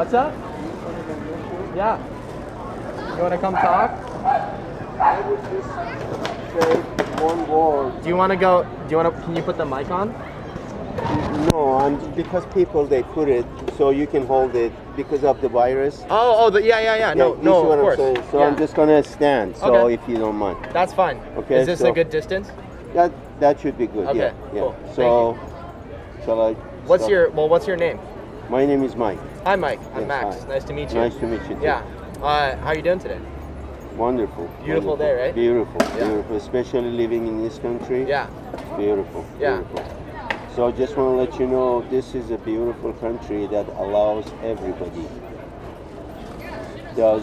What's up? Yeah. You want to come talk? I would just say one word. Do you want to go? Can you put the mic on? No, because people they put it so you can hold it because of the virus. Yeah. No, you see what of I'm course. saying? So Yeah. I'm just gonna stand. So Okay. if you don't mind, That's fine. Okay, Is this so- a good distance? that should be good. Okay, Yeah. cool. So, shall I? What's start? What's your name? My name is Mike. Hi, Mike. I'm Yes, Max. hi. Nice to meet you. Nice to meet you too. Yeah. How are you doing today? Wonderful. Beautiful day, right? Beautiful, Yeah. beautiful. Especially living in this country. Yeah. Beautiful. Yeah. Beautiful. So I just want to let you know this is a beautiful country that allows everybody does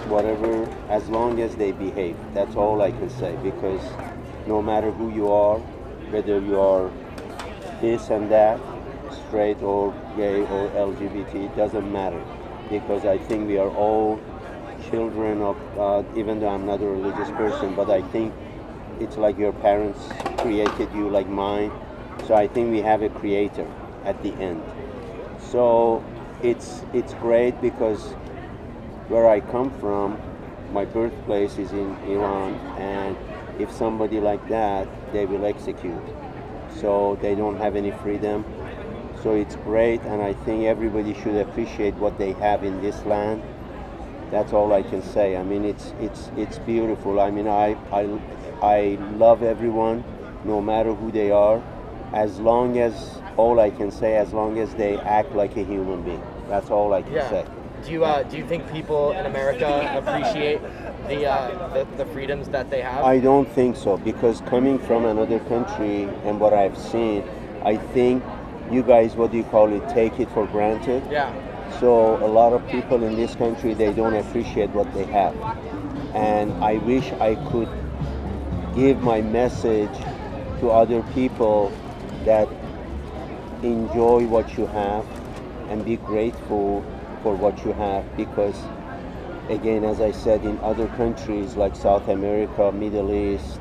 whatever as long as they behave. That's all I can say because no matter who you are, whether you are this and that, straight or gay or LGBT, it doesn't matter because I think we are all children of God, even though I'm not a religious person, but I think it's like your parents created you like mine. So I think we have a creator at the end. So it's great because where I come from, my birthplace is in Iran, and if somebody like that, they will execute. So they don't have any freedom. So it's great, and I think everybody should appreciate what they have in this land. That's all I can say. I mean, it's beautiful. I mean, I love everyone, no matter who they are, as long as as long as they act like a human being. That's all I can say. Do you think people in America appreciate the freedoms that they have? I don't think so because coming from another country and what I've seen, I think you guys, what do you call it, take it for granted. Yeah. So a lot of people in this country, they don't appreciate what they have. And I wish I could give my message to other people that enjoy what you have and be grateful for what you have because again, as I said, in other countries like South America, Middle East,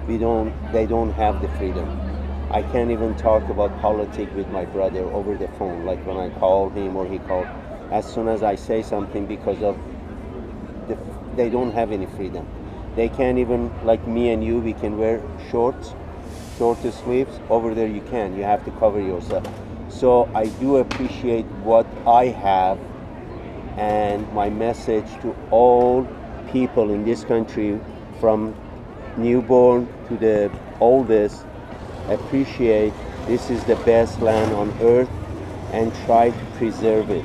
they don't have the freedom. I can't even talk about politics with my brother over the phone, like when I call him or he called. As soon as I say something because of they don't have any freedom. They can't even, like me and you, we can wear shorts, shorter sleeves. Over there you can. You have to cover yourself. So I do appreciate what I have, and my message to all people in this country, from newborn to the oldest, appreciate this is the best land on earth and try to preserve it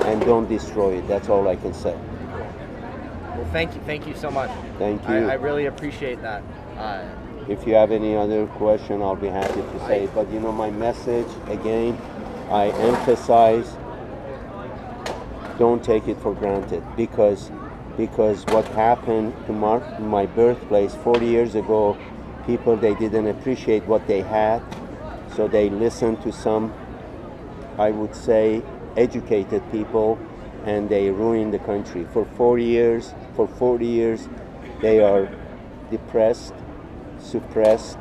and don't destroy it. That's all I can say. Well, thank you so much. Thank you. I really appreciate that. If you have any other question, I'll be happy to say it. But you know, my message, again, I emphasize, don't take it for granted because what happened to my birthplace 40 years ago, people, they didn't appreciate what they had, so they listened to some, I would say, educated people, and they ruined the country. For 40 years, they are depressed, suppressed,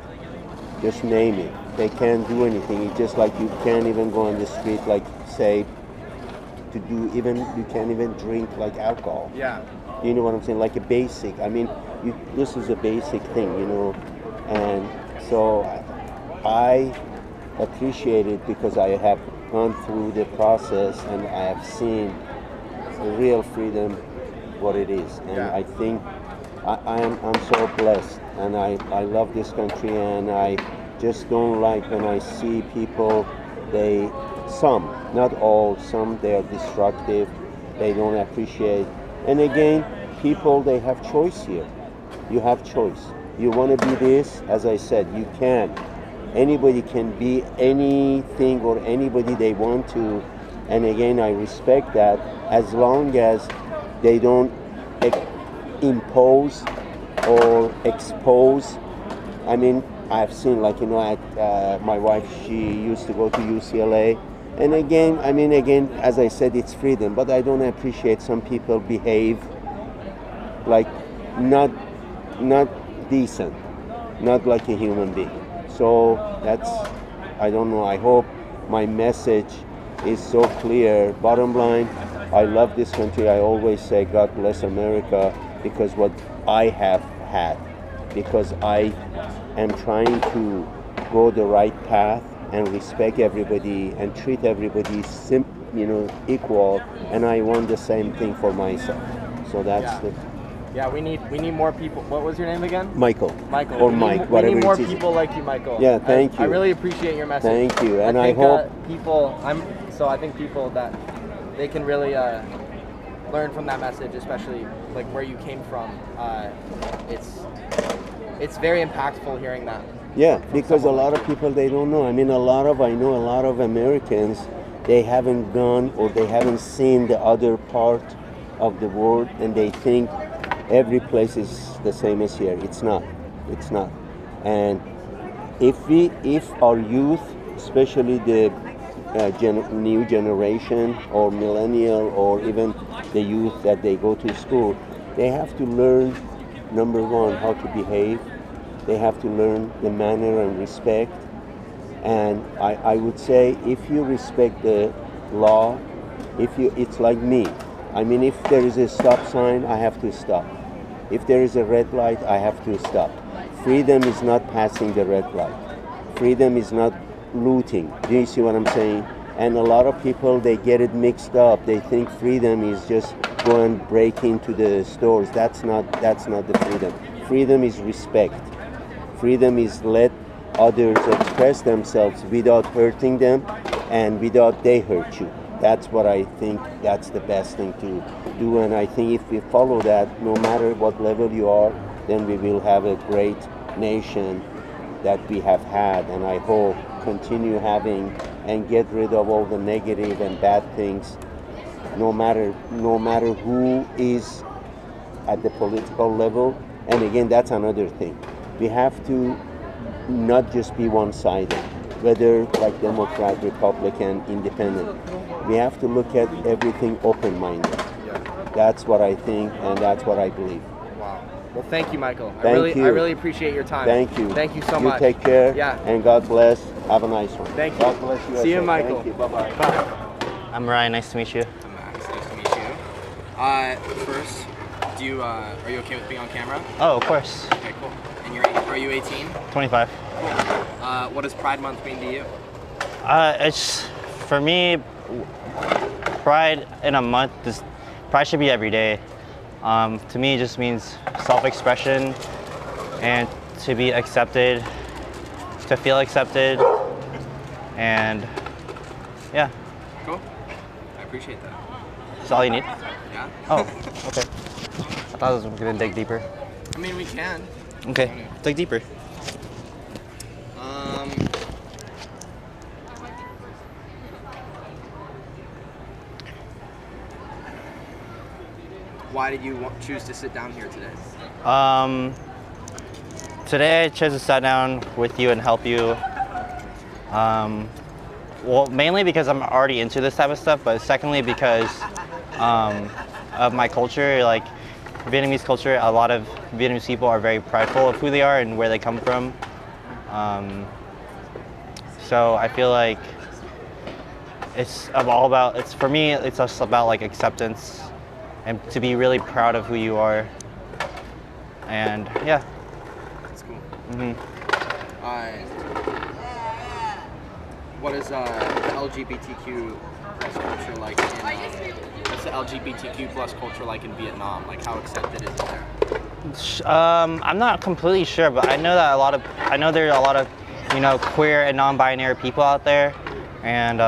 just name it. They can't do anything. It's just like you can't even go on the street, like say, you can't even drink like alcohol. Yeah. You know what I'm saying? Like a basic. I mean, this is a basic thing, you know. And so I appreciate it because I have gone through the process and I have seen real freedom, what it is. And I think I'm so blessed, and I love this country, and I just don't like when I see people, some, not all, some, they are destructive, they don't appreciate. And again, people, they have choice here. You have choice. You want to be this, as I said, you can. Anybody can be anything or anybody they want to. And again, I respect that as long as they don't impose or expose. I mean, I've seen, like, you know, my wife, she used to go to UCLA. And again, as I said, it's freedom, but I don't appreciate some people behave like not decent, not like a human being. So that's, I don't know, I hope my message is so clear. Bottom line, I love this country. I always say God bless America because what I have had, because I am trying to go the right path and respect everybody and treat everybody equal, and I want the same thing for myself. So that's we need more people. What was your name again? Michael. Michael. Or Mike, whatever we need more it is. people like you, Michael. Yeah, thank you. I really appreciate your message. Thank you, and I think, hope I think people that they can really learn from that message, especially like where you came from. It's very impactful hearing that. Yeah, because a lot of people, they don't know. I know a lot of Americans, they haven't gone or they haven't seen the other part of the world, and they think every place is the same as here. It's not. And if our youth, especially the new generation or millennial or even the youth that they go to school, they have to learn, number one, how to behave. They have to learn the manner and respect. And I would say, if you respect the law, it's like me. If there is a stop sign, I have to stop. If there is a red light, I have to stop. Freedom is not passing the red light. Freedom is not looting. Do you see what I'm saying? And a lot of people, they get it mixed up. They think freedom is just go and break into the stores. That's not the freedom. Freedom is respect. Freedom is let others express themselves without hurting them and without they hurt you. That's what I think, that's the best thing to do. And I think if we follow that, no matter what level you are, then we will have a great nation that we have had, and I hope continue having, and get rid of all the negative and bad things, no matter who is at the political level. And again, that's another thing. We have to not just be one-sided, whether like Democrat, Republican, Independent. We have to look at everything open-minded. That's what I think, and that's what I believe. Wow. Well, thank you, Michael. I really appreciate your time. Thank you. Thank you so much. You take care. Yeah. And God bless. Have a nice one. Thank you. God bless you. See you, Michael. Thank you. Bye-bye. Bye. I'm Ryan. Nice to meet you. I'm Max. Nice to meet you. First, are you okay with being on camera? Oh, of course. Okay, cool. And are you 18? 25. Cool. What does Pride Month mean to you? It's for me. Pride in a month. Pride should be every day. To me, it just means self-expression and to be accepted, to feel accepted, and yeah. Cool. I appreciate that. That's all you need? Yeah. Oh, okay. I thought I was gonna dig deeper. We can. Okay, dig deeper. Why did you choose to sit down here today? Today I chose to sit down with you and help you. Well, mainly because I'm already into this type of stuff, but secondly because of my culture. Like Vietnamese culture, a lot of Vietnamese people are very prideful of who they are and where they come from. So I feel like for me, it's just about like acceptance and to be really proud of who you are. And yeah. That's cool. Mm-hmm. What is the LGBTQ plus culture like what's the LGBTQ plus culture like in Vietnam? Like, how accepted is it there? I'm not completely sure, but I know there's a lot of queer and non-binary people out there, and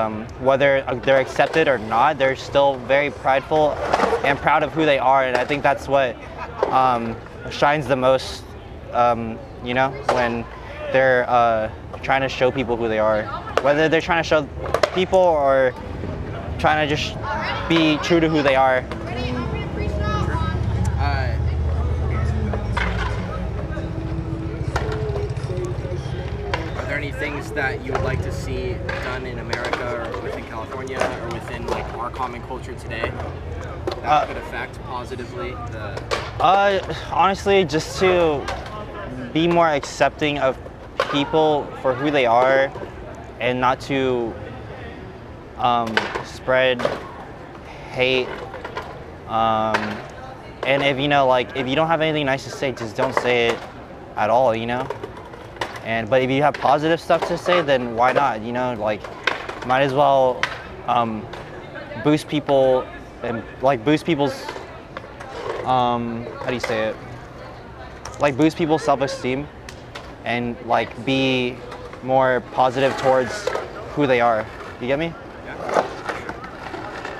whether they're accepted or not, they're still very prideful and proud of who they are, and I think that's what shines the most, when they're trying to show people who they are, whether they're trying to show people or trying to just be true to who they are. Are there any things that you would like to see done in America or within California or within like our common culture today that could affect positively honestly, just to be more accepting of people for who they are, and not to spread hate. And if you know, like, if you don't have anything nice to say, just don't say it at all, you know. But if you have positive stuff to say, then why not? You know, like, might as well boost people and like boost people's how do you say it? Like boost people's self-esteem and like be more positive towards who they are. You get me? Yeah. All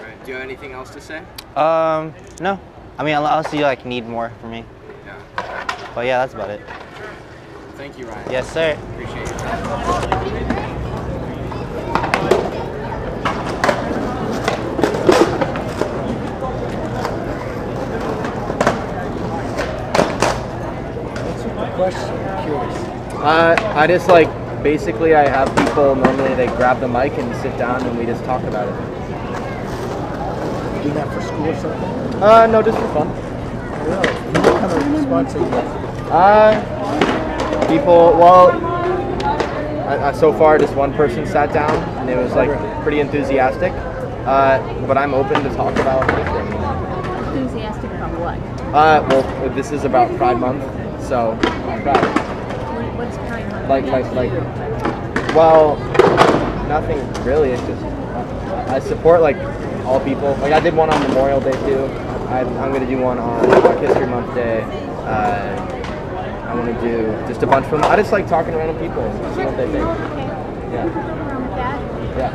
right. Do you have anything else to say? No. I mean, unless you like need more from me. Yeah. But yeah, that's about it. Thank you, Ryan. Yes, sir. Appreciate it. Question, I'm curious. I just like basically I have people normally they grab the mic and sit down and we just talk about it. You do that for school or something? No, just for fun. Really? What kind of response are you getting? People. Well, so far just one person sat down and it was like pretty enthusiastic. But I'm open to talk about anything. Enthusiastic about what? Well, this is about Pride Month, so Pride. What's Pride Month? Like, well, nothing really. It's just I support like all people. Like I did one on Memorial Day too. I'm gonna do one on Black History Month Day. I want to do just a bunch of them. I just like talking to random people and see what they think. Yeah. Nothing wrong with that. Yeah.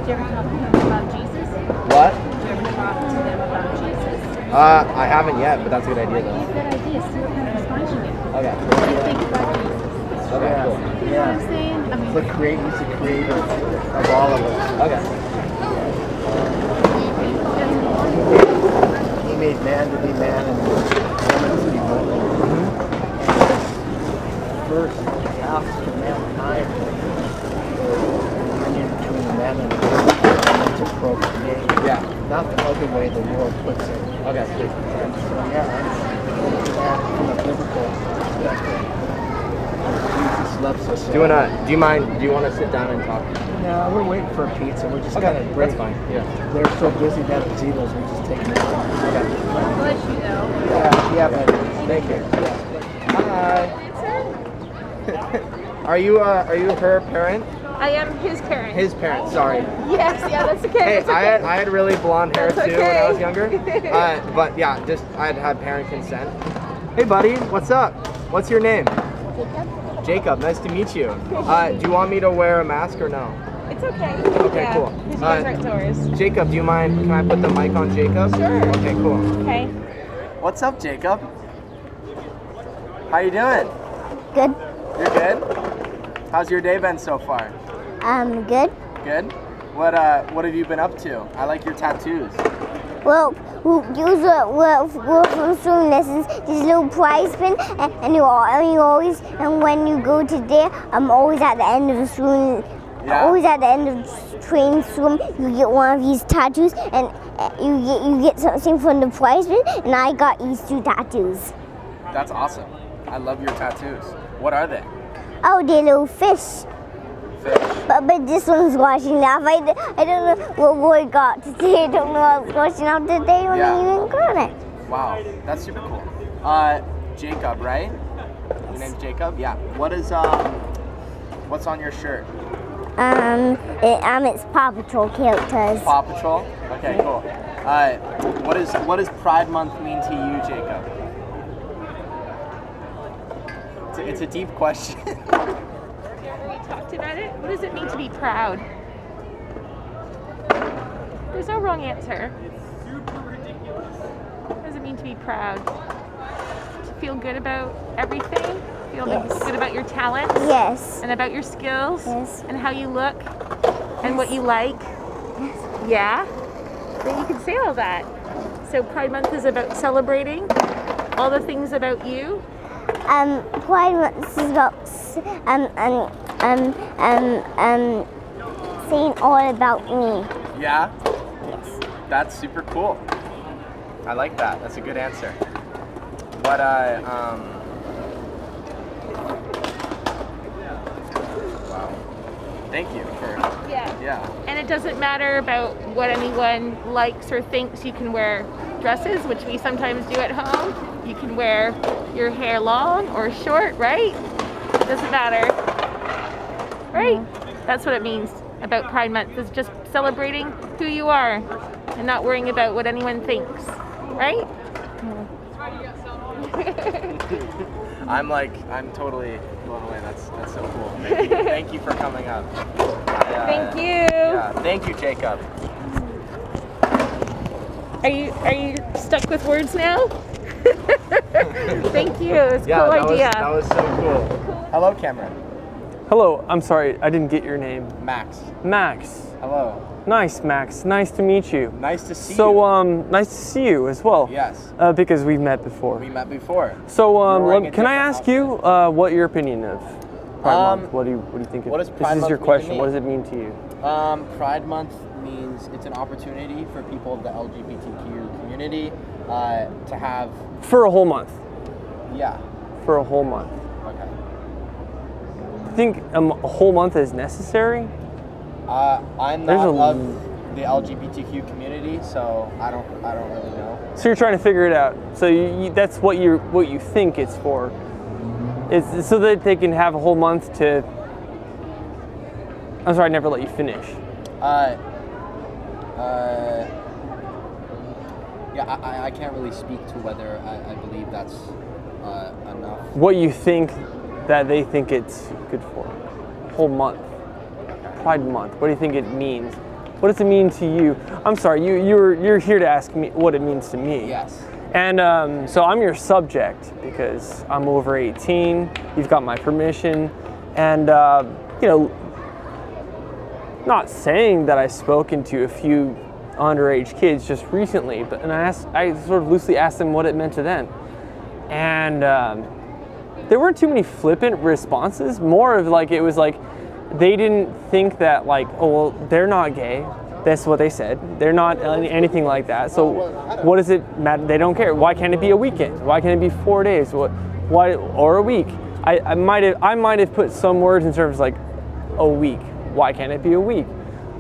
Did you ever talk to them about Jesus? What? Did you ever talk to them about Jesus? I haven't yet, but that's a good idea though. Good idea. See what kind of response you get. Okay. What do you think about Jesus? Okay. Cool. You know what I'm saying? I mean, He's the creator of all of us. Okay. He made man to be man and woman to be woman. First asked to mankind the union between the man and the woman to procreate. Yeah. Not the other way the world puts it. Okay. And so yeah, I'm looking at it from a biblical perspective. Jesus loves us. Do you want to sit down and talk? No, we're waiting for a pizza. We're just kind of That's fine. Yeah. They're so busy that gazebos, we're just taking it. Okay. bless you though. Yeah, but Thank you. Hi. Are you her parent? I am his parent. His parent. Sorry. Yes, yeah, that's okay. Hey, that's okay. I had really blonde hair That's too when I was okay. younger. But yeah, just I had parent consent. Hey, buddy. What's up? What's your name? Jacob. Nice to meet you. Do you want me to wear a mask or no? It's okay. Okay, yeah, cool. Because you guys are outdoors. Jacob, do you mind? Can I put the mic on Jacob? Sure. Okay, cool. Okay. What's up, Jacob? How you doing? Good. You're good? How's your day been so far? Good. Good? What have you been up to? I like your tattoos. Well, we're from swimming lessons. There's a little prize pin, and you always, and when you go to there, I'm always at the end of the swim. Yeah. Always at the end of the training swim, you get one of these tattoos, and you get something from the prize pin, and I got these 2 tattoos. That's awesome. I love your tattoos. What are they? Oh, they're little fish. Fish. But this one's washing off. I don't know what boy got today. I don't know what was washing off today when Yeah. I even got it. Wow, that's super cool. Jacob, right? Your name's Jacob? Yeah. What's on your shirt? It's Paw Patrol characters. Paw Patrol? Okay, cool. What does Pride Month mean to you, Jacob? It's a deep question. We talked about it. What does it mean to be proud? There's no wrong answer. What does it mean to be proud? To feel good about everything? Feel Yes. good about your talents? Yes. And about your skills? Yes. And how you look? And what you like? Yeah? Then you can say all that. So Pride Month is about celebrating all the things about you. Pride Month is about saying all about me. Yeah? Yes. That's super cool. I like that. That's a good answer. Wow. Thank you for. Yeah. And it doesn't matter about what anyone likes or thinks. You can wear dresses, which we sometimes do at home. You can wear your hair long or short, right? It doesn't matter. Right? That's what it means about Pride Month, is just celebrating who you are and not worrying about what anyone thinks. Right? I'm totally blown away. That's so cool. Thank you for coming up. Thank you. Yeah, thank you, Jacob. Are you stuck with words now? Thank you. It's a Yeah, cool idea. that was so cool. Hello, Cameron. Hello, I'm sorry, I didn't get your name. Max. Max. Hello. Nice, Max. Nice to meet you. Nice to see you. So, nice to see you as well. Yes. Because we've met before. We met before. So, You're wearing a can I different ask you what your opinion of Pride Month? What do you think? what does this Pride is your Month mean to question. me? What does it mean to you? Pride Month means it's an opportunity for people of the LGBTQ community to have. For a whole month. Yeah. For a whole month. Okay. I think a whole month is necessary. I'm There's not a- of the LGBTQ community, so I don't really know. So you're trying to figure it out. So that's what you think it's for. It's so that they can have a whole month to. I'm sorry, I never let you finish. Yeah, I can't really speak to whether I believe that's enough. What you think that they think it's good for. Whole month. Pride Month. What do you think it means? What does it mean to you? I'm sorry, you're here to ask me what it means to me. Yes. And so I'm your subject because I'm over 18. You've got my permission, and not saying that I've spoken to a few underage kids just recently, but I sort of loosely asked them what it meant to them, and there weren't too many flippant responses. More of like it was like they didn't think that like, oh well, they're not gay. That's what they said. They're not anything like that. So what does it matter? They don't care. Why can't it be a weekend? Why can't it be 4 days? Why or a week? I might have put some words in terms like a week. Why can't it be a week?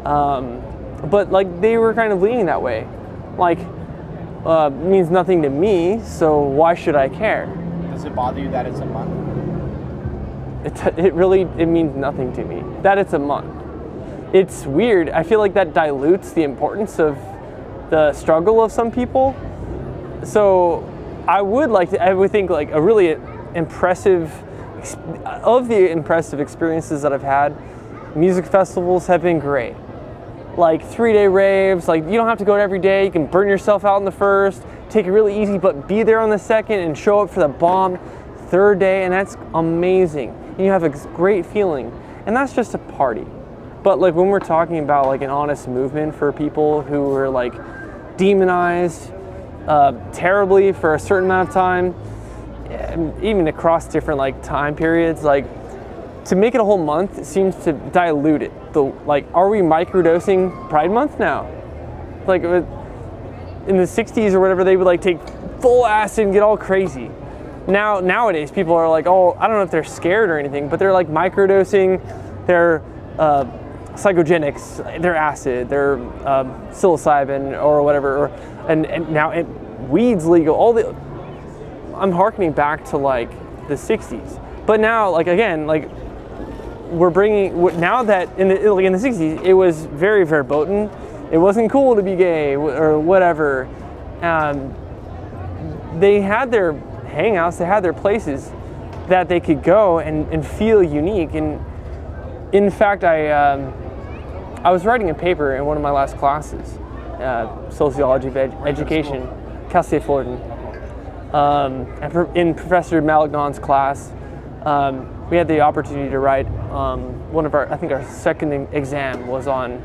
But like they were kind of leaning that way. Like means nothing to me. So why should I care? Does it bother you that it's a month? It means nothing to me that it's a month. It's weird. I feel like that dilutes the importance of the struggle of some people. So I would think like a really impressive experiences that I've had, music festivals have been great. Like 3-day raves, like you don't have to go every day. You can burn yourself out on the first, take it really easy, but be there on the second and show up for the bomb third day, and that's amazing. And you have a great feeling, and that's just a party. But like when we're talking about like an honest movement for people who were like demonized terribly for a certain amount of time, even across different like time periods, like to make it a whole month, it seems to dilute it. Are we microdosing Pride Month now? Like in the 60s or whatever, they would like take full acid and get all crazy. Nowadays, people are like, oh, I don't know if they're scared or anything, but they're like microdosing their psychogenics, their acid, their psilocybin or whatever, and now weed's legal. I'm hearkening back to like the 60s, but now like again like we're bringing now that in the 60s it was very verboten. It wasn't cool to be gay or whatever. They had their hangouts, they had their places that they could go and feel unique. And in fact, I was writing a paper in one of my last classes, sociology of education, Cal State Fullerton. In Professor Malignon's class, we had the opportunity to write one of our second exam was on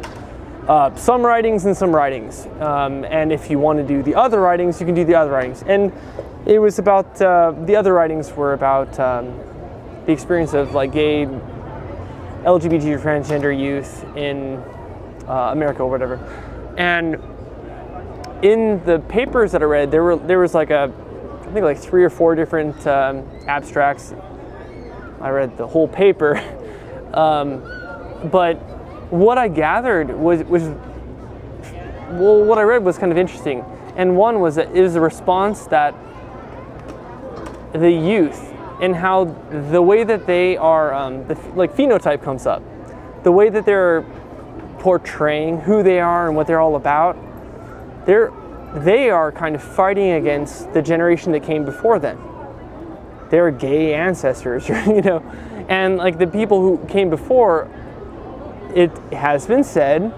some writings and some writings. And if you want to do the other writings, you can do the other writings. And it was about, the other writings were about the experience of like gay, LGBT or transgender youth in America or whatever. And in the papers that I read, there was like I think like 3 or 4 different abstracts. I read the whole paper. But what I gathered was well, what I read was kind of interesting. And one was that it was a response that the youth and how the way that they are, like phenotype comes up, the way that they're portraying who they are and what they're all about, they are kind of fighting against the generation that came before them. They're gay ancestors, you know, and like the people who came before, it has been said,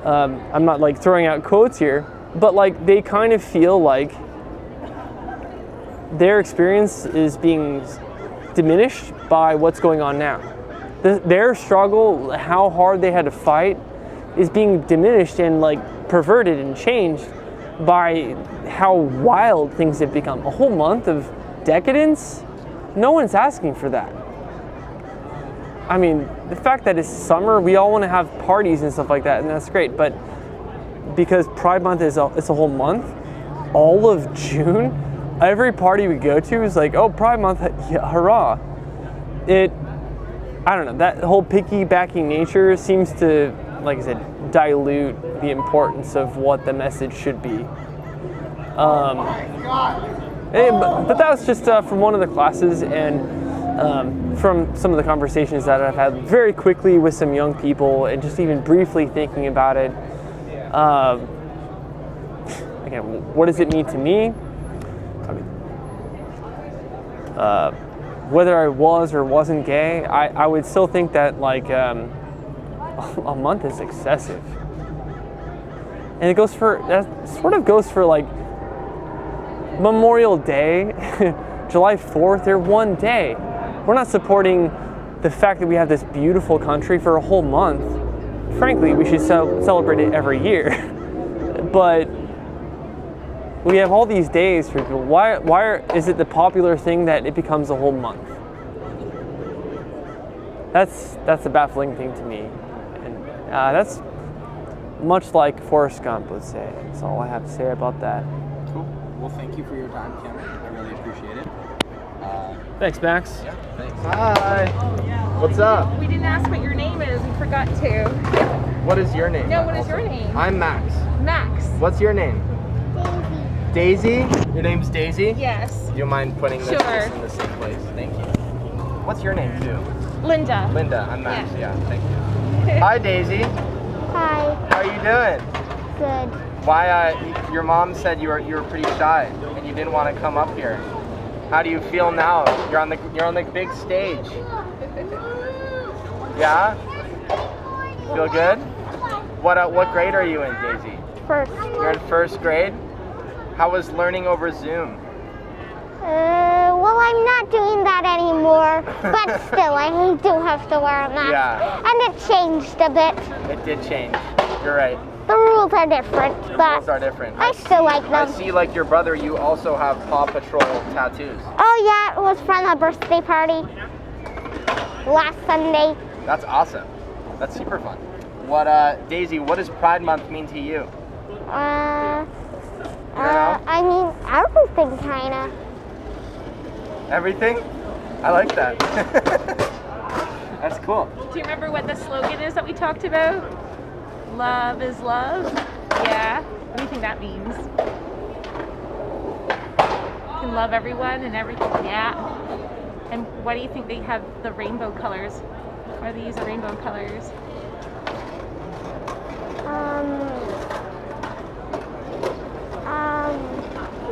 I'm not like throwing out quotes here, but like they kind of feel like their experience is being diminished by what's going on now. Their struggle, how hard they had to fight, is being diminished and like perverted and changed by how wild things have become. A whole month of decadence? No one's asking for that. I mean, the fact that it's summer, we all want to have parties and stuff like that, and that's great, but because Pride Month it's a whole month, all of June, every party we go to is like, oh, Pride Month, yeah, hurrah. I don't know, that whole piggybacking nature seems to, like I said, dilute the importance of what the message should be. But that was just from one of the classes, and from some of the conversations that I've had very quickly with some young people, and just even briefly thinking about it. Again, what does it mean to me? I mean, whether I was or wasn't gay, I would still think that like a month is excessive. And it goes for, that sort of goes for like Memorial Day, July 4th, they're one day. We're not supporting the fact that we have this beautiful country for a whole month. Frankly, we should celebrate it every year. But we have all these days for people. Why is it the popular thing that it becomes a whole month? That's a baffling thing to me. And that's much like Forrest Gump would say. That's all I have to say about that. Cool. Well, thank you for your time, Cameron. I really appreciate it. Thanks, Max. Yeah, thanks. Hi. What's up? We didn't ask what your name is. We forgot to. What is your name? No, what is your name? I'm Max. Max. What's your name? Daisy. Daisy? Your name's Daisy? Yes. Do you mind putting this Sure. in the same place? Thank you. What's your name, too? Linda. Linda. I'm Max. Yeah. Yeah, thank you. Hi, Daisy. Hi, How are you doing? good. Why? Your mom said you were pretty shy and you didn't want to come up here. How do you feel now? You're on the big stage. Yeah? Feel good? What grade are you in, Daisy? First. You're in first grade? How was learning over Zoom? Well, I'm not doing that anymore, but still, I do have to wear a mask. Yeah. And it changed a bit. It did change. You're right. The rules are different, but Rules are different. I still like I them. see, like your brother, you also have Paw Patrol tattoos. Oh yeah, it was from a birthday party last Sunday. That's awesome. That's super fun. Daisy, what does Pride Month mean to you? I mean, everything kinda. Everything? I like that. That's cool. Do you remember what the slogan is that we talked about? Love is love? Yeah. What do you think that means? You can love everyone and everything. Yeah. And why do you think they have the rainbow colors? Why do they use the rainbow colors?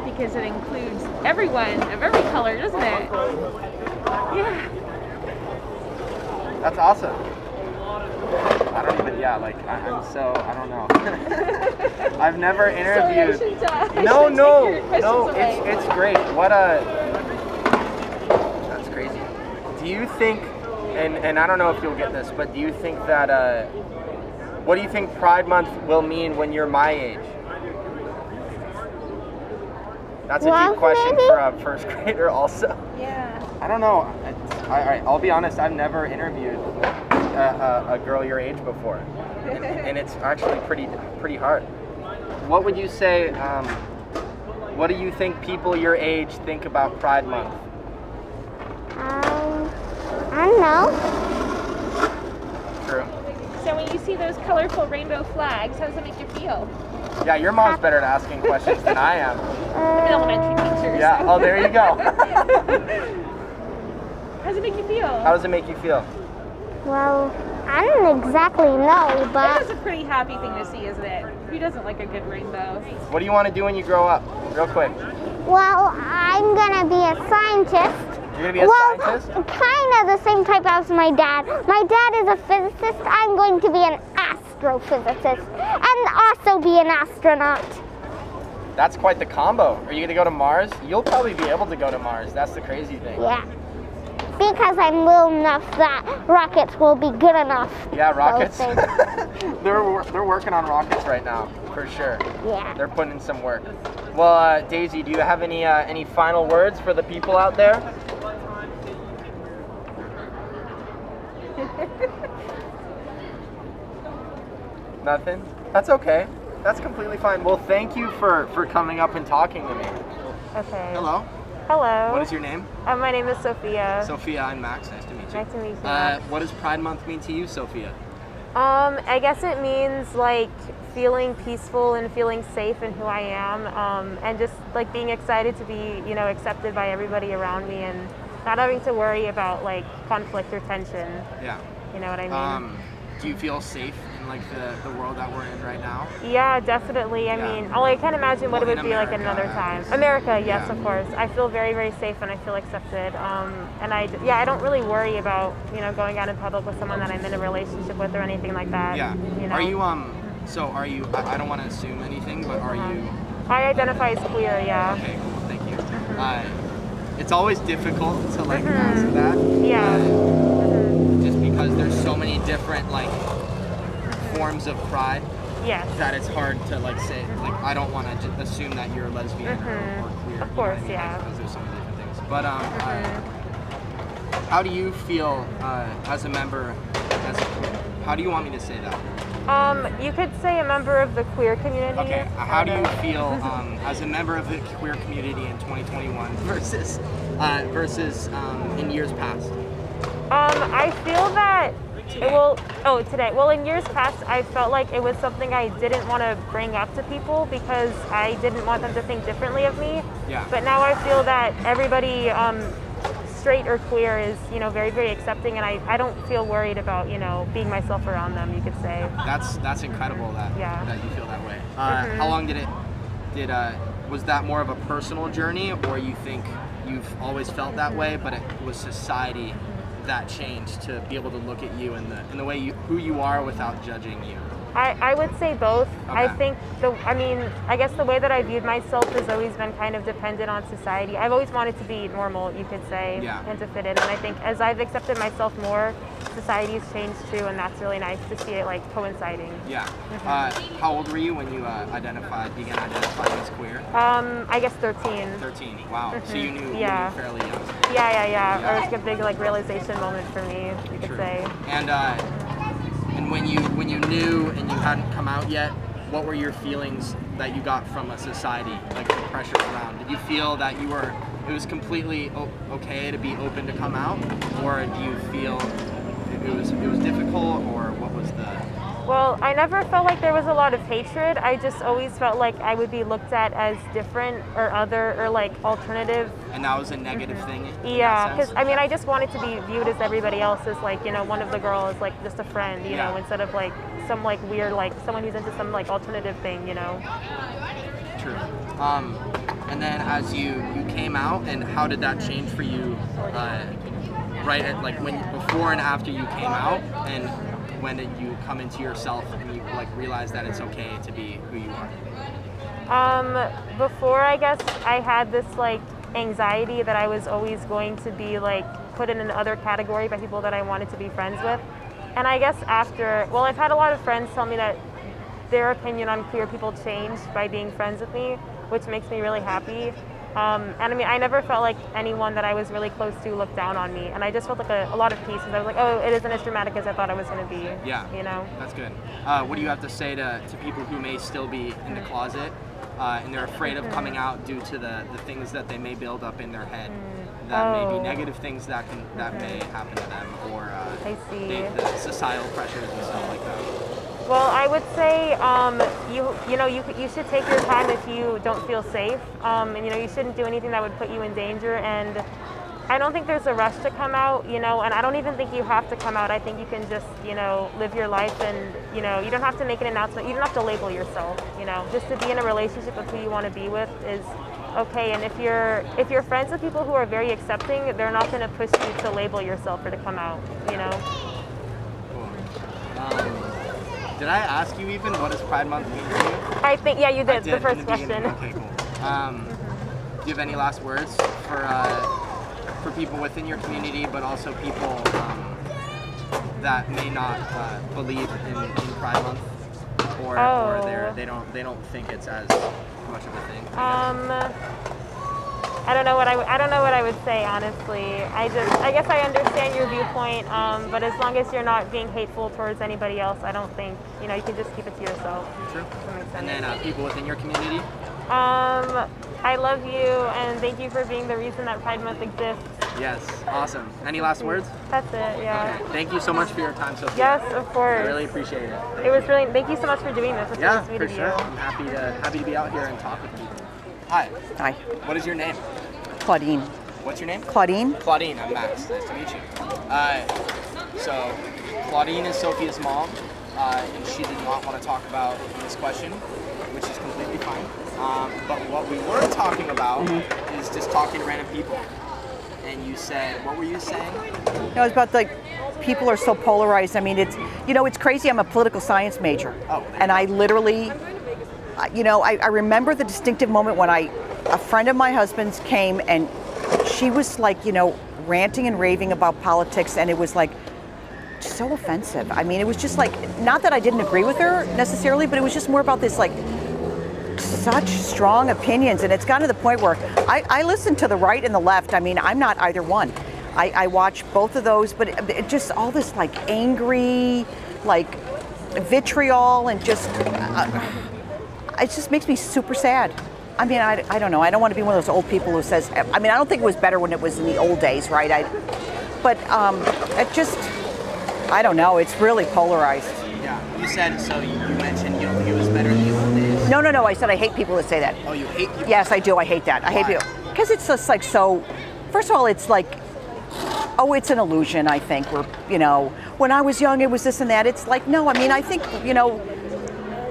Because it includes everyone of every color, doesn't it? Yeah. That's awesome. I don't even, yeah, like, I don't know. I've never interviewed. No, it's great. That's crazy. Do you think, and I don't know if you'll get this, but do you think that, what do you think Pride Month will mean when you're my age? That's a deep question for a first grader also. Yeah. I don't know. I'll be honest, I've never interviewed a girl your age before. And it's actually pretty hard. What would you say, what do you think people your age think about Pride Month? I don't know. True. So when you see those colorful rainbow flags, how does it make you feel? Yeah, your mom's better at asking questions than I am. I'm an elementary teacher. Yeah. So. Oh, there you go. How does it make you feel? How does it make you feel? Well, I don't exactly know, That is but a pretty happy thing to see, isn't it? Who doesn't like a good rainbow? What do you want to do when you grow up? Real quick. well, I'm gonna be a scientist. You're gonna be a Well, scientist? kind of the same type as my dad. My dad is a physicist. I'm going to be an astrophysicist and also be an astronaut. That's quite the combo. Are you gonna go to Mars? You'll probably be able to go to Mars. That's the crazy thing. Yeah. Because I'm little enough that rockets will be good enough. Yeah, rockets. Those things. they're working on rockets right now, for sure. Yeah. They're putting in some work. Well, Daisy, do you have any final words for the people out there? Nothing? That's okay. That's completely fine. Well, thank you for coming up and talking to me. Okay. Hello. Hello. What is your name? My name is Sophia. Sophia, I'm Max. Nice to meet you. Nice to meet you. Max. What does Pride Month mean to you, Sophia? I guess it means like feeling peaceful and feeling safe in who I am, and just like being excited to be, accepted by everybody around me, and not having to worry about like conflict or tension. Yeah. You know what I mean? Do you feel safe in like the world that we're in right now? Yeah, definitely. I mean, I can't imagine what Well, it would in be like America, another at time. least. America, yes, Yeah. of course. I feel very, very safe and I feel accepted. And I don't really worry about, going out in public with someone that I'm in a relationship with or anything like that. Yeah. You know? Are you are you, I don't want to assume anything, but are you? I identify as queer, yeah. Okay, cool, thank you. It's always difficult to like ask that. Yeah. Just because there's so many different like forms of pride Yes. that it's hard to like say, like I don't want to assume that you're lesbian or queer. Of you know course, what I mean? yeah. Because there's so many different things. But how do you feel as a member, how do you want me to say that? You could say a member of the queer community. Okay, how do you feel as a member of the queer community in 2021 versus in years past? I feel that today. Well, in years past, I felt like it was something I didn't want to bring up to people because I didn't want them to think differently of me. Yeah. But now I feel that everybody, straight or queer, is very, very accepting, and I don't feel worried about being myself around them. You could say. That's incredible that you feel that way. How long was that more of a personal journey, or you think you've always felt that way, but it was society that changed to be able to look at you in the way who you are without judging you? I would say both. Okay. I think I guess the way that I viewed myself has always been kind of dependent on society. I've always wanted to be normal, you could say, and to fit in. And I think as I've accepted myself more, society's changed too, and that's really nice to see it like coinciding. Yeah. How old were you when you began identifying as queer? I guess 13. 13. Wow. So you knew fairly young. Yeah. It was like a big like realization moment for me, you could say. And when you knew and you hadn't come out yet, what were your feelings that you got from a society, like the pressure around? Did you feel that it was completely okay to be open to come out, or do you feel it was difficult, or what was the? Well, I never felt like there was a lot of hatred. I just always felt like I would be looked at as different or other or like alternative. And that was a negative thing? Yeah, because I just wanted to be viewed as everybody else, as like, one of the girls, like just a friend, you know, instead of like some like weird, like someone who's into some like alternative thing, True. And then as you came out, and how did that change for you, right at like before and after you came out, and when did you come into yourself and you like realize that it's okay to be who you are? Before, I guess I had this like anxiety that I was always going to be like put in another category by people that I wanted to be friends with. And I guess after, I've had a lot of friends tell me that their opinion on queer people changed by being friends with me, which makes me really happy. And I never felt like anyone that I was really close to looked down on me, and I just felt like a lot of peace, because I was like, oh, it isn't as dramatic as I thought it was going to be. Yeah. You know? That's good. What do you have to say to people who may still be in the closet and they're afraid of coming out due to the things that they may build up in their head, that may be negative things that may happen to them, or I see. the societal pressures and stuff like that. Well, I would say you should take your time if you don't feel safe, and you shouldn't do anything that would put you in danger. And I don't think there's a rush to come out, and I don't even think you have to come out. I think you can just live your life, and you don't have to make an announcement. You don't have to label yourself. Just to be in a relationship with who you want to be with is okay. And if you're friends with people who are very accepting, they're not going to push you to label yourself or to come out. Cool. Did I ask you even what does Pride Month mean to you? I think you did the first in question. beginning. Okay, cool. Do you have any last words for people within your community, but also people that may not believe in Pride Month, or they don't think it's as much of a thing? I don't know what I would say, honestly. I guess I understand your viewpoint, but as long as you're not being hateful towards anybody else, I don't think you can just keep it to yourself. True. And then people within your community. I love you, and thank you for being the reason that Pride Month exists. Yes, awesome. Any last words? That's it, yeah. Okay. Thank you so much for your time, Sophia. Yes, of course. I really appreciate it. Thank you so much for doing this. It's really sweet for of sure. you. I'm happy to be out here and talk with people. Hi. Hi. What is your name? Claudine. What's your name? Claudine. Claudine, I'm Max. Nice to meet you. So, Claudine is Sophia's mom, and she did not want to talk about this question, which is completely fine. But what we were talking about is just talking to random people. And you said, what were you saying? No, it's about people are so polarized. I mean, it's crazy. I'm a political science major. And I literally, I remember the distinctive moment when a friend of my husband's came and she was ranting and raving about politics, and it was so offensive. I mean, it was just not that I didn't agree with her necessarily, but it was just more about this such strong opinions, and it's gotten to the point where I listen to the right and the left. I mean, I'm not either one. I watch both of those, but it just all this angry, vitriol, and just it just makes me super sad. I mean, I don't know. I don't want to be one of those old people who says, I mean, I don't think it was better when it was in the old days, right? But it just, I don't know. It's really polarized. Yeah, you said, so you mentioned you don't think it was better in the old days. No. I said I hate people that say that. Oh, you hate people? Yes, I do. I hate that. I hate people. Because it's just so, first of all, it's it's an illusion, I think. Where, when I was young, it was this and that. It's no, I mean, I think,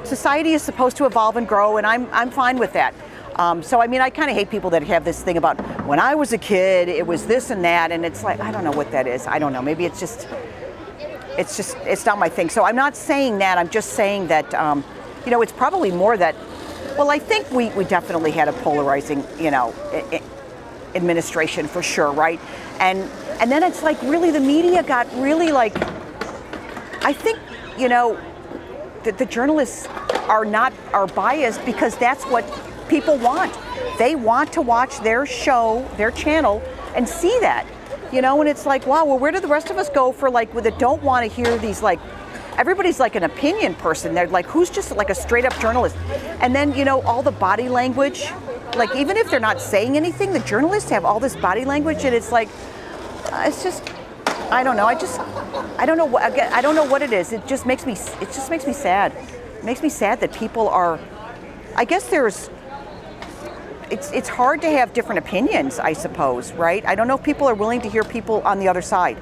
society is supposed to evolve and grow, and I'm fine with that. So, I mean, I kind of hate people that have this thing about when I was a kid, it was this and that, and it's I don't know what that is. I don't know. Maybe it's not my thing. So I'm not saying that. I'm just saying that, it's probably more that, well, I think we definitely had a polarizing, administration for sure, right? And then it's really the media got really I think, that the journalists are biased because that's what people want. They want to watch their show, their channel, and see that. And it's wow, well, where do the rest of us go for that don't want to hear these everybody's an opinion person. They're who's just a straight up journalist? And then, all the body language, even if they're not saying anything, the journalists have all this body language, and it's it's just, I don't know. I don't know what it is. It just makes me sad. It makes me sad that people are, I guess it's hard to have different opinions, I suppose, right? I don't know if people are willing to hear people on the other side.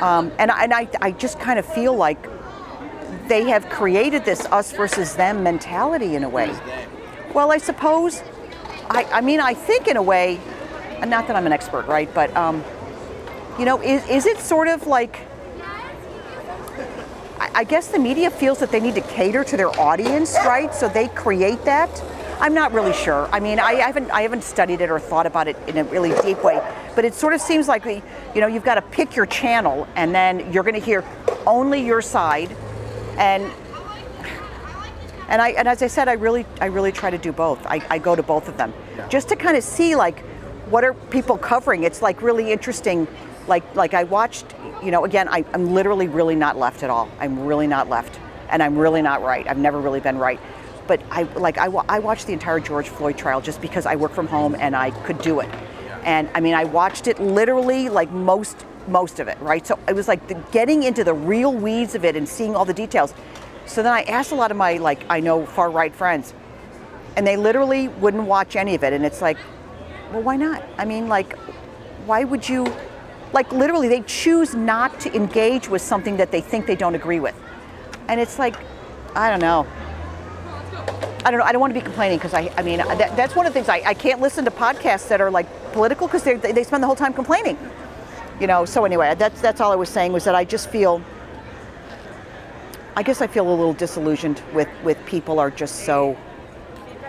And I just kind of feel they have created this us versus them mentality in a way. Well, I suppose, I mean, I think in a way, and not that I'm an expert, right? But, is it sort of I guess the media feels that they need to cater to their audience, right? So they create that. I'm not really sure. I mean, I haven't studied it or thought about it in a really deep way, but it sort of seems like you've got to pick your channel, and then you're going to hear only your side, and as I said, I really try to do both. I go to both of them just to kind of see what are people covering. It's really interesting. Like I watched, again, I'm literally really not left at all. I'm really not left, and I'm really not right. I've never really been right. I watched the entire George Floyd trial just because I work from home and I could do it. And I mean, I watched it literally like most of it, right? So it was like getting into the real weeds of it and seeing all the details. So then I asked a lot of my, like, I know far right friends, and they literally wouldn't watch any of it. And it's like, well, why not? I mean, like, why would you, like, literally they choose not to engage with something that they think they don't agree with. And it's like, I don't know. I don't want to be complaining because I mean, that's one of the things I can't listen to podcasts that are like political because they spend the whole time complaining. You know, so anyway, that's all I was saying was that I just feel, I guess I feel a little disillusioned with people are just so,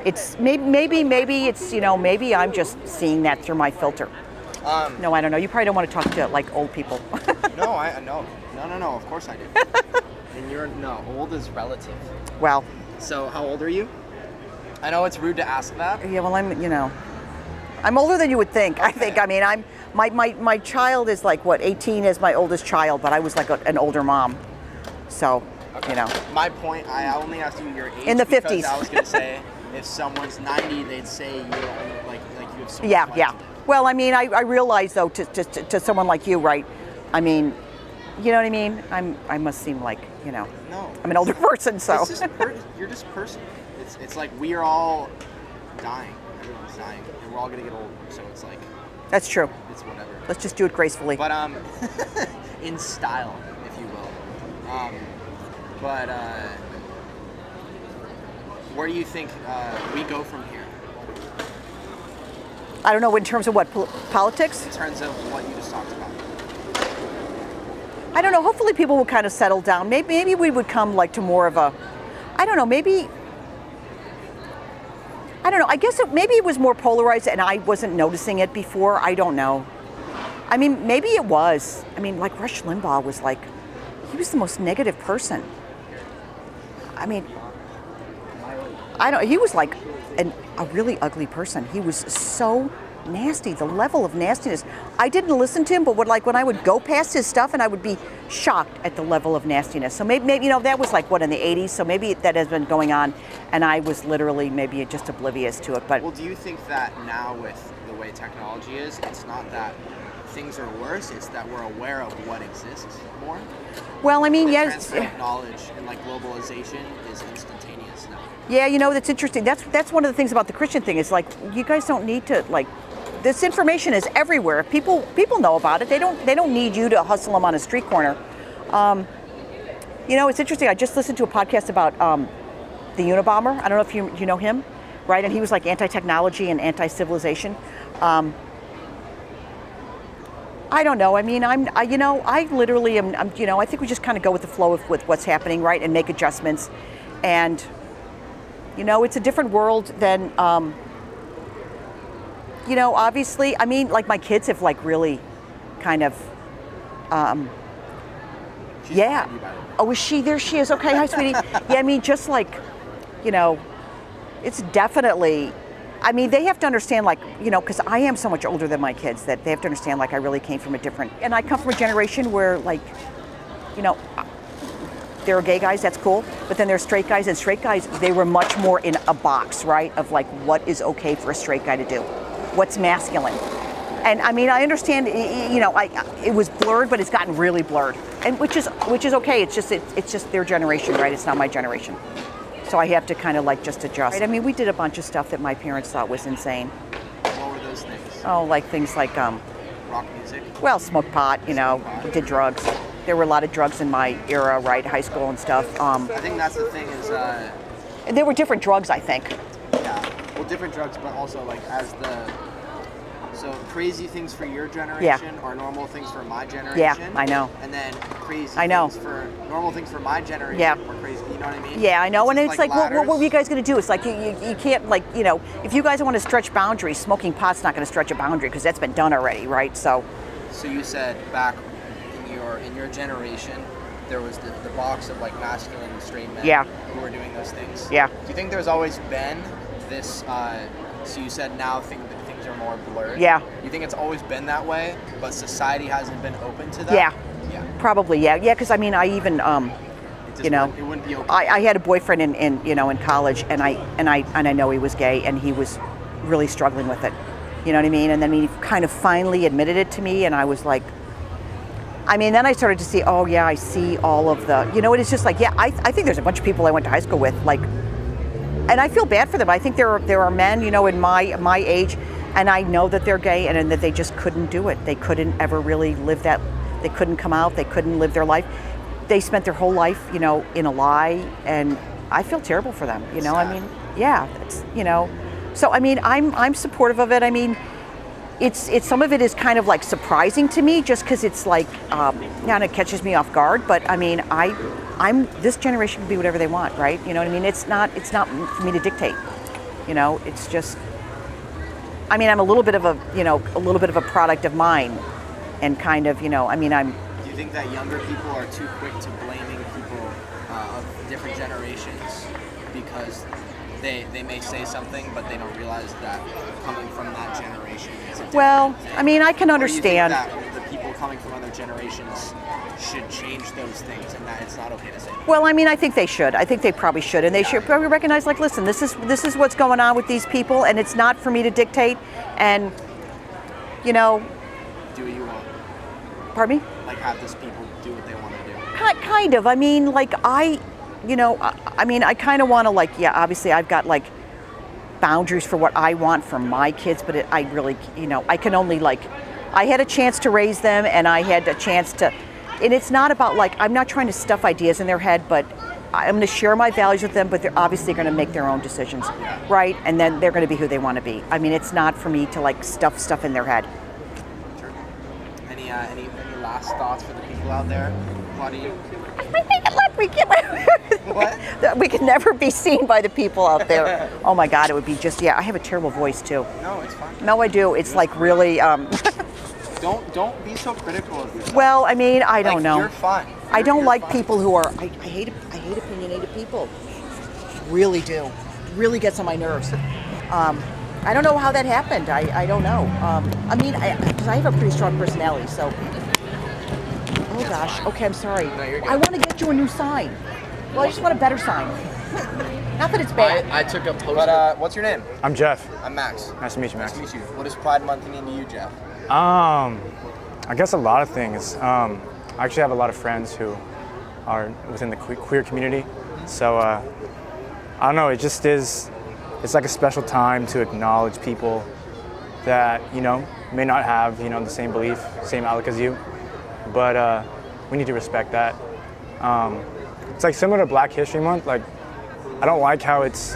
it's maybe it's, you know, maybe I'm just seeing that through my filter. No, I don't know. You probably don't want to talk to like old people. No, of course I do. And old is relative. Well. So how old are you? I know it's rude to ask that. Yeah, well, I'm older than you would think. Okay. I think. I mean, my child is like, what, 18 is my oldest child, but I was like an older mom. So, okay. You know. My point, I only asked you your age. In the 50s. I was going to say, if someone's 90, they'd say you're only, like you have so much Yeah, life. Yeah. Well, I mean, I realize, though, to someone like you, right, I mean, you know what I mean? I must seem like, you know, no, I'm an older person, so. It's just you're just personal. It's like we are all dying. Everyone's dying. And we're all going to get old. So it's like. That's true. It's whatever. Let's just do it gracefully. But in style, if you will. Where do you think we go from here? I don't know, in terms of what, politics? In terms of what you just talked about. I don't know, hopefully people will kind of settle down. Maybe we would come like to more of a, I don't know, maybe, I don't know, I guess maybe it was more polarized and I wasn't noticing it before, I don't know. I mean, maybe it was. I mean, like Rush Limbaugh was like, he was the most negative person. I mean, he was like a really ugly person. He was so nasty, the level of nastiness. I didn't listen to him, but when I would go past his stuff and I would be shocked at the level of nastiness. So maybe you know, that was like, what, in the 80s? So maybe that has been going on and I was literally maybe just oblivious to it. But well, do you think that now with the way technology is, it's not that things are worse, it's that we're aware of what exists more? Well, I mean, the yes. transfer of knowledge and like globalization is instantaneous now. Yeah, you know, that's interesting. That's one of the things about the Christian thing. Is like, you guys don't need to, like, this information is everywhere. People know about it. They don't need you to hustle them on a street corner. You know, it's interesting. I just listened to a podcast about the Unabomber. I don't know if you know him, right? And he was like anti-technology and anti-civilization. I don't know. I mean, I literally am. You know, I think we just kind of go with the flow with what's happening, right, and make adjustments. And you know, it's a different world than. You know, obviously, I mean, like my kids have like really, kind of. She's yeah. Oh, is she? There she is. Okay, hi, sweetie. Yeah, I mean, just like, you know, it's definitely. I mean, they have to understand, like, you know, because I am so much older than my kids, that they have to understand, like, I really came from a different, and I come from a generation where, like, you know, there are gay guys, that's cool, but then there are straight guys, and straight guys, they were much more in a box, right, of, like, what is okay for a straight guy to do, what's masculine. And, I mean, I understand, you know, it was blurred, but it's gotten really blurred, and which is okay, it's just their generation, right, it's not my generation. So I have to kind of like just adjust. Right? I mean, we did a bunch of stuff that my parents thought was insane. What were those things? Oh, like things like rock music. Well, smoked pot, you know, did drugs. There were a lot of drugs in my era, right, high school and stuff. I think that's the thing is. And there were different drugs, I think. Yeah, well, different drugs, but also like so crazy things for your generation are normal things for my generation. Yeah, I know. And then crazy things for normal things for my generation are crazy. You know what I mean? Yeah, I know. And it's like what were you guys going to do? It's like you can't, like, you know, if you guys want to stretch boundaries, smoking pot's not going to stretch a boundary because that's been done already, right? So you said back in your generation, there was the box of like masculine and straight men who were doing those things. Yeah. Do you think there's always been this? So you said now things are more blurred. Yeah. You think it's always been that way, but society hasn't been open to that? Yeah. Probably, yeah. Yeah, because I mean, I even, You know, it wouldn't be okay. I had a boyfriend in college, and I know he was gay, and he was really struggling with it. You know what I mean? And then he kind of finally admitted it to me, and I was like, I mean, then I started to see, oh yeah, I see all of the, you know, it's just like, yeah, I think there's a bunch of people I went to high school with, like, and I feel bad for them. I think there are men, you know, in my age, and I know that they're gay, and that they just couldn't do it. They couldn't ever really live that. They couldn't come out. They couldn't live their life. They spent their whole life, you know, in a lie, and I feel terrible for them. You know, I mean, yeah, it's, you know, so I mean, I'm supportive of it. I mean, it's some of it is kind of like surprising to me, just because it's like, kind of catches me off guard. But I mean, I'm this generation can be whatever they want, right? You know what I mean? It's not for me to dictate. You know, it's just. I mean, I'm a little bit of a product of mine, and kind of, you know, I mean, Do you think that younger people are too quick to blaming people of different generations because they may say something, but they don't realize that coming from that generation is a different well, thing? I mean, I can understand. Or do you think that the people coming from other generations should change those things, and that it's not okay to say that? Well, I mean, I think they should. I think they probably should, and they should probably recognize, like, listen, this is what's going on with these people, and it's not for me to dictate. And, you know, Do what you want. pardon me. Like, have these people do what they want to do. Kind of. I mean, like, I mean, I kind of want to, like, yeah, obviously I've got, like, boundaries for what I want for my kids, but I really, you know, I can only, like, I had a chance to raise them, and I had a chance to, and it's not about, like, I'm not trying to stuff ideas in their head, but I'm going to share my values with them, but they're obviously going to make their own decisions, right? And then they're going to be who they want to be. I mean, it's not for me to, like, stuff in their head. Sure. Any last thoughts for the people out there? What do you? What? We can never be seen by the people out there. Oh my God, it would be just, yeah, I have a terrible voice too. No, it's fine. No, I do. It's like really, Don't be so critical of yourself. well, I mean, I don't know. You're fine. I don't You're like fine. people who are, I hate opinionated people. Really do. Really gets on my nerves. I don't know how that happened. I don't know. I mean, because I have a pretty strong personality, so. Oh gosh, okay, I'm sorry. No, you're good. I want to get you a new sign. Well, I just want a better sign. Not that it's bad. I took a poster. But what's your name? I'm Jeff. I'm Max. Nice to meet you, Max. Nice to meet you. What does Pride Month mean to you, Jeff? I guess a lot of things. I actually have a lot of friends who are within the queer community. So I don't know, it just is, it's like a special time to acknowledge people that, you know, may not have, you know, the same belief, same outlook as you. But we need to respect that. It's like similar to Black History Month. Like, I don't like how it's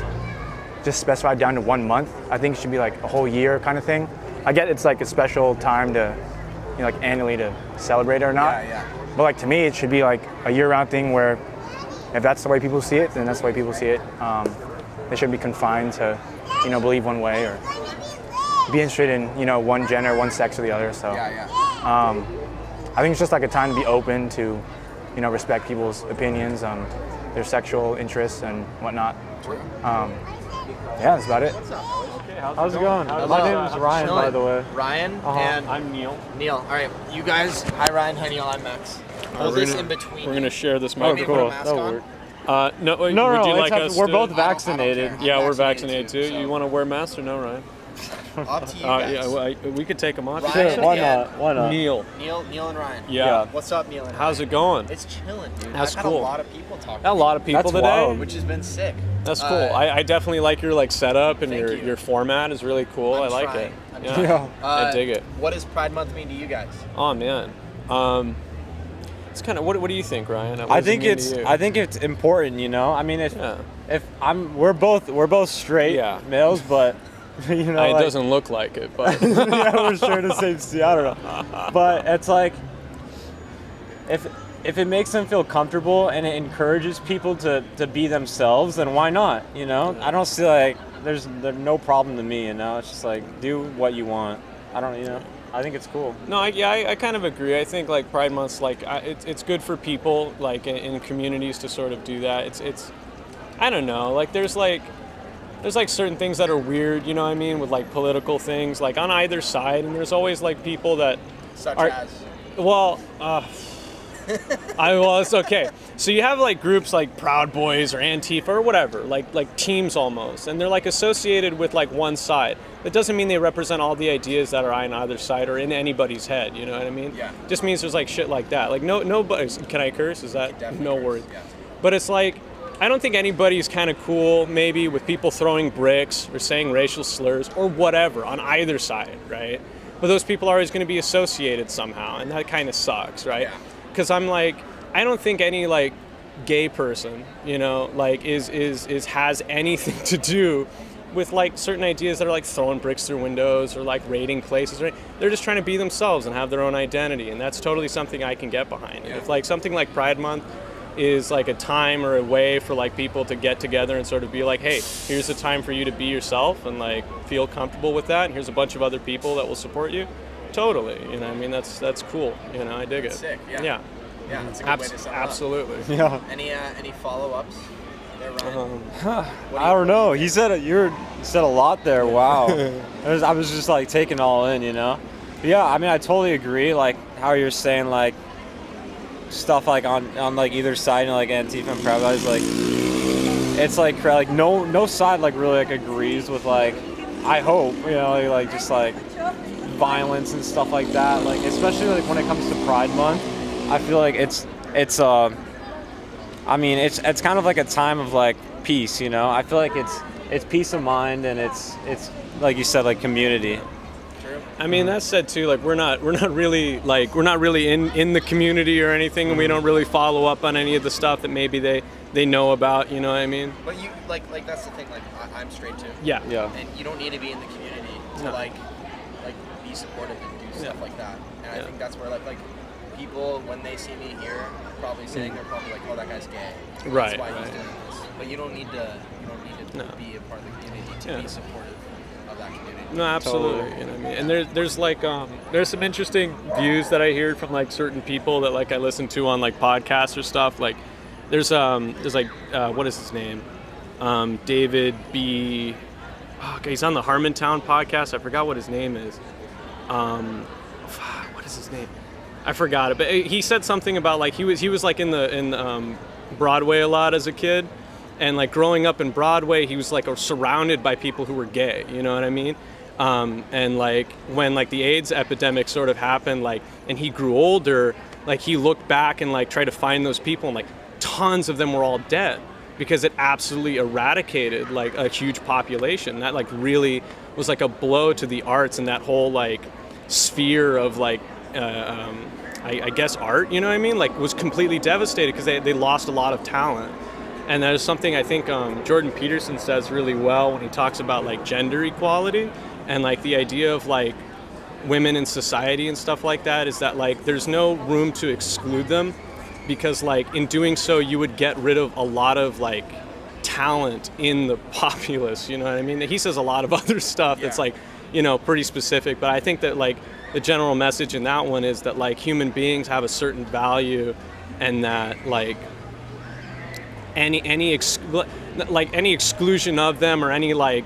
just specified down to 1 month. I think it should be like a whole year kind of thing. I get it's like a special time to, you know, like annually to celebrate it or not. Yeah. But like to me, it should be like a year-round thing where if that's the way people see it, then that's the way people see it. They shouldn't be confined to, you know, believe one way or be interested in, you know, one gender, one sex or the other. So I think it's just like a time to be open to, you know, respect people's opinions, their sexual interests and whatnot. Yeah, that's about it. How's it going? My name is Ryan, by the way. Ryan and I'm Neil. Neil. All right, you guys. Hi, Ryan. Hi, Neil. I'm Max. Hold this in between. We're gonna share this Oh, microphone. cool. That'll work. No, would No, you like us we're to- both I don't vaccinated. care. Yeah, I'm we're vaccinated too. so- You want to wear masks or no, Ryan? Up to you guys. Yeah, well, we could take them off. Ryan Sure, why and not? Why not? Neil. Neil and Ryan. Yeah. What's up, Neil and Ryan? How's it going? It's chilling, dude. That's I've cool. had a lot of people talk. A lot of people That's today. wild. which has been sick. That's cool. I definitely like your like setup and Thank you. your format is really cool. I'm I like trying. it. I'm Yeah. trying. I dig it. What does Pride Month mean to you guys? Oh man. It's kind of what do you think, Ryan? What I does it think mean it's to you? I think it's important, you know. I mean, we're both straight males, but you know, it like, doesn't look like it, but yeah, we're sharing the same seat. I don't know, but it's like if it makes them feel comfortable and it encourages people to be themselves, then why not? You know, I don't see like there's no problem to me. You know, it's just like do what you want. I don't, you know. I think it's cool. No, I kind of agree. I think like Pride Month's like it's good for people like in communities to sort of do that. It's I don't know, like there's like certain things that are weird, you know what I mean, with like political things like on either side, and there's always like people that Such are as. well Well, it's okay. So you have like groups like Proud Boys or Antifa or whatever, like teams almost, and they're like associated with like one side. That doesn't mean they represent all the ideas that are on either side or in anybody's head. You know what I mean? Yeah. Just means there's like shit like that. Like nobody. Can I curse? Is that no worries? Yeah. But it's like, I don't think anybody's kind of cool maybe with people throwing bricks or saying racial slurs or whatever on either side, right? But those people are always going to be associated somehow, and that kind of sucks, right? Because I'm like, I don't think any like gay person, you know, like is has anything to do with like certain ideas that are like throwing bricks through windows or like raiding places. Right? They're just trying to be themselves and have their own identity, and that's totally something I can get behind. Yeah. If like something like Pride Month is like a time or a way for like people to get together and sort of be like, hey, here's a time for you to be yourself and like feel comfortable with that, and here's a bunch of other people that will support you. Totally, you know, I mean, that's cool. You know, I dig it. Sick. Yeah. Yeah. Yeah, that's a good way to sum it up. Absolutely. Yeah. Any follow-ups there, Ryan? I don't know. You said a lot there. Wow. I was just like taking it all in, you know. But yeah, I mean, I totally agree. Like how you're saying, like stuff like on like either side, you know, like Antifa and Proud Boys, like it's like no side like really like agrees with like, I hope, you know, like just like violence and stuff like that. Like especially like when it comes to Pride Month, I feel like it's I mean it's kind of like a time of like peace, you know. I feel like it's peace of mind, and it's like you said, like community. I mean, that said too, like we're not really in the community or anything, and we don't really follow up on any of the stuff that maybe they know about, you know what I mean? But you like that's the thing, like I'm straight too. Yeah. And you don't need to be in the community to like be supportive and do stuff like that. And I think that's where like people, when they see me here, probably saying, they're probably like, oh, that guy's gay. Right. That's why he's doing this. But you don't need to be a part of the community to be supportive of that community. No, absolutely. You know what I mean? And there's like there's some interesting views that I hear from like certain people that like I listen to on like podcasts or stuff. Like there's like what is his name? David B. Oh, okay, he's on the Harmontown podcast. I forgot what his name is. What is his name? I forgot it. But he said something about like he was like in Broadway a lot as a kid. And like growing up in Broadway, he was like surrounded by people who were gay, you know what I mean? And like when like the AIDS epidemic sort of happened, like, and he grew older, like he looked back and like tried to find those people, and like tons of them were all dead because it absolutely eradicated like a huge population. That like really was like a blow to the arts and that whole like sphere of like I guess art, you know what I mean? Like was completely devastated because they lost a lot of talent. And that is something I think Jordan Peterson says really well when he talks about like gender equality and like the idea of like women in society and stuff like that, is that like there's no room to exclude them, because like in doing so you would get rid of a lot of like talent in the populace, you know what I mean? He says a lot of other stuff that's like, you know, pretty specific, but I think that like the general message in that one is that like human beings have a certain value, and that like any exclusion of them or any like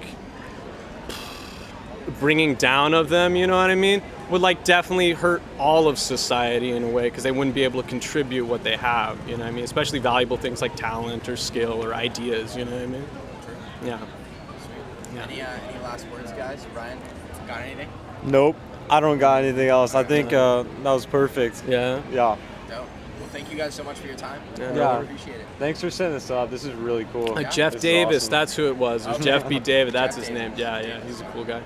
bringing down of them, you know what I mean, would like definitely hurt all of society in a way, because they wouldn't be able to contribute what they have, you know what I mean, especially valuable things like talent or skill or ideas, you know what I mean? True. Yeah. Any last words, guys? Ryan, got anything? Nope, I don't got anything else. I think that was perfect. Yeah. Dope. Well, thank you guys so much for your time. Yeah. Appreciate it. Thanks for setting this up. This is really cool. Jeff This is Davis, awesome. that's who it was. It was Jeff B. David, that's Jeff his name. Davis. Yeah, he's a cool guy.